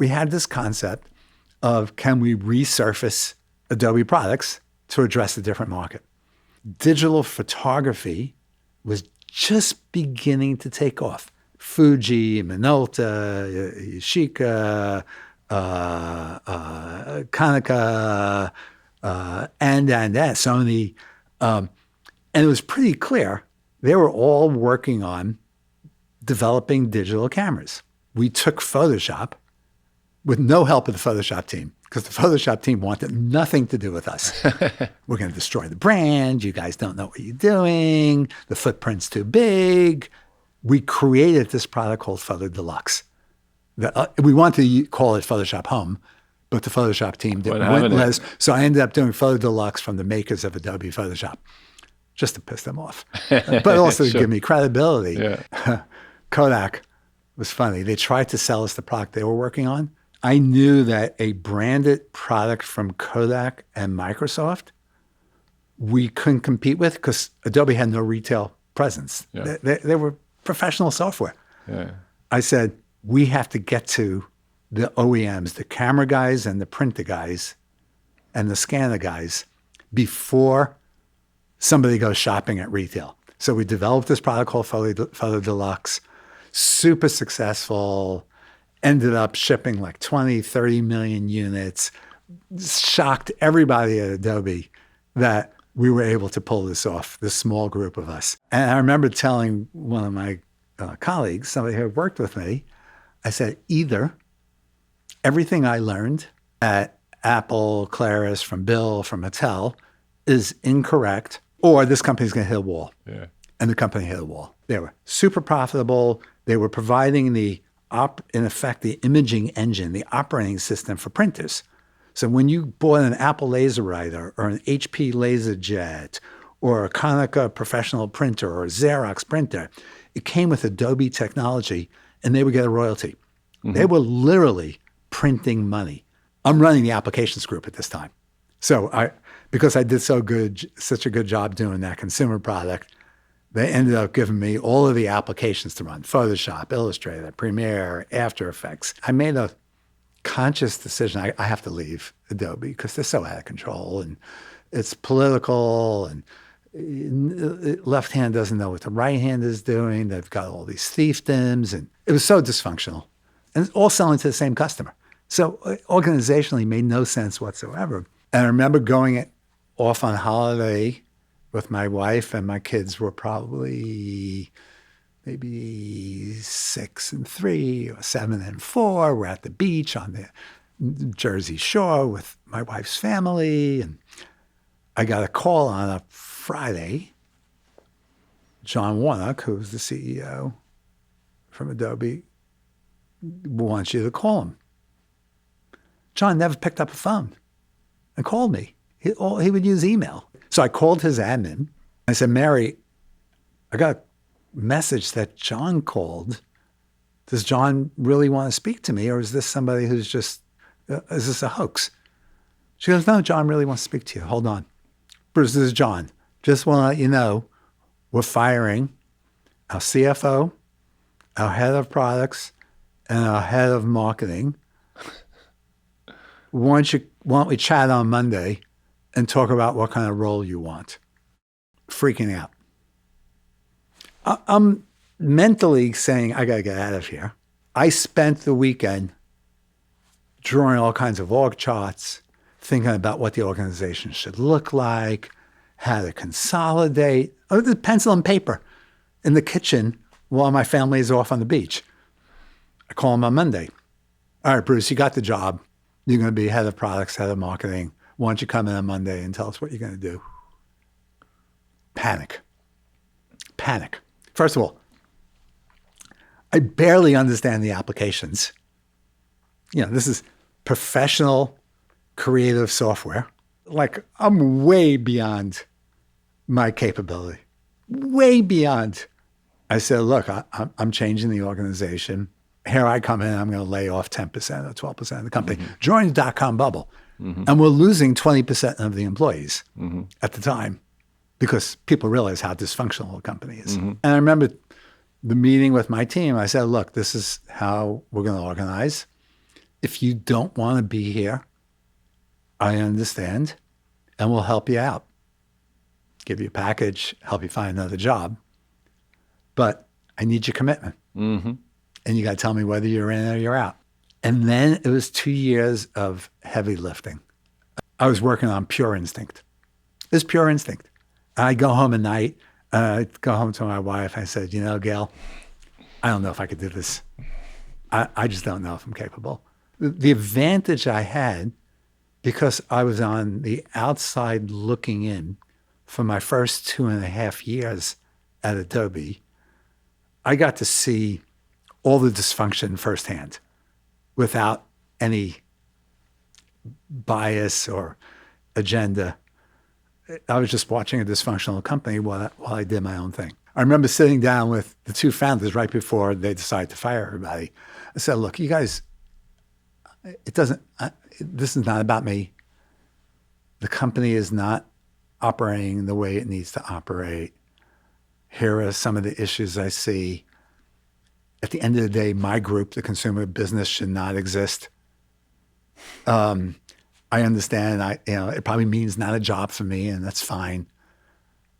we had this concept of, can we resurface Adobe products to address a different market? Digital photography was just beginning to take off. Fuji, Minolta, Yashica, Konica, and Sony. And it was pretty clear they were all working on developing digital cameras. We took Photoshop with no help of the Photoshop team, because the Photoshop team wanted nothing to do with us. We're going to destroy the brand. You guys don't know what you're doing. The footprint's too big. We created this product called PhotoDeluxe. We wanted to call it Photoshop Home, but the Photoshop team didn't want us. So I ended up doing PhotoDeluxe from the makers of Adobe Photoshop, just to piss them off, but also to give me credibility. Yeah. Kodak was funny. They tried to sell us the product they were working on. I knew that a branded product from Kodak and Microsoft, we couldn't compete with, because Adobe had no retail presence. Yeah. They were professional software. Yeah. I said, we have to get to the OEMs, the camera guys and the printer guys and the scanner guys before somebody goes shopping at retail. So we developed this product called PhotoDeluxe, super successful, ended up shipping like 20, 30 million units, shocked everybody at Adobe that we were able to pull this off, this small group of us. And I remember telling one of my colleagues, somebody who worked with me, I said, either everything I learned at Apple, Claris, from Bill, from Mattel is incorrect, or this company's going to hit a wall. Yeah. And the company hit a wall. They were super profitable. They were providing in effect, the imaging engine, the operating system for printers. So when you bought an Apple LaserWriter or an HP LaserJet or a Konica professional printer or a Xerox printer, it came with Adobe technology, and they would get a royalty. Mm-hmm. They were literally printing money. I'm running the applications group at this time. So because I did such a good job doing that consumer product, they ended up giving me all of the applications to run: Photoshop, Illustrator, Premiere, After Effects. I made a conscious decision. I have to leave Adobe because they're so out of control, and it's political, and left hand doesn't know what the right hand is doing. They've got all these fiefdoms, and it was so dysfunctional. And it's all selling to the same customer. So organizationally, it made no sense whatsoever. And I remember going off on holiday with my wife, and my kids were probably maybe 6 and 3 or 7 and 4. We're at the beach on the Jersey Shore with my wife's family. And I got a call on a Friday. John Warnock, who's the CEO from Adobe, wants you to call him. John never picked up a phone and called me. He would use email. So I called his admin. I said, Mary, I got a message that John called. Does John really want to speak to me, or is this somebody who's just, is this a hoax? She goes, no, John really wants to speak to you. Hold on. Bruce, this is John. Just want to let you know, we're firing our CFO, our head of products, and our head of marketing. Why don't we chat on Monday and talk about what kind of role you want? Freaking out. I'm mentally saying, I got to get out of here. I spent the weekend drawing all kinds of org charts, thinking about what the organization should look like, how to consolidate. Oh, the pencil and paper in the kitchen while my family is off on the beach. I call him on Monday. All right, Bruce, you got the job. You're going to be head of products, head of marketing. Why don't you come in on Monday and tell us what you're going to do? Panic. First of all, I barely understand the applications. This is professional, creative software. Like, I'm way beyond my capability. Way beyond. I said, look, I'm changing the organization. Here I come in, I'm going to lay off 10% or 12% of the company. Mm-hmm. During the dot-com bubble. Mm-hmm. And we're losing 20% of the employees at the time because people realize how dysfunctional the company is. Mm-hmm. And I remember the meeting with my team. I said, look, this is how we're going to organize. If you don't want to be here, I understand, and we'll help you out. Give you a package, help you find another job. But I need your commitment. Mm-hmm. And you got to tell me whether you're in or you're out. And then it was 2 years of heavy lifting. I was working on pure instinct. It was pure instinct. I go home at night, I'd go home to my wife. I said, you know, Gail, I don't know if I could do this. I just don't know if I'm capable. The advantage I had, because I was on the outside looking in for my first 2.5 years at Adobe, I got to see all the dysfunction firsthand without any bias or agenda. I was just watching a dysfunctional company while I did my own thing. I remember sitting down with the two founders right before they decided to fire everybody. I said, look, you guys, this is not about me. The company is not operating the way it needs to operate. Here are some of the issues I see. At the end of the day, my group, the consumer business, should not exist. I understand. It probably means not a job for me, and that's fine.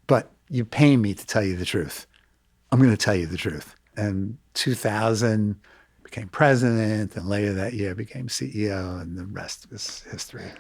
But you pay me to tell you the truth. I'm going to tell you the truth. And 2000, became president, and later that year became CEO, and the rest is history.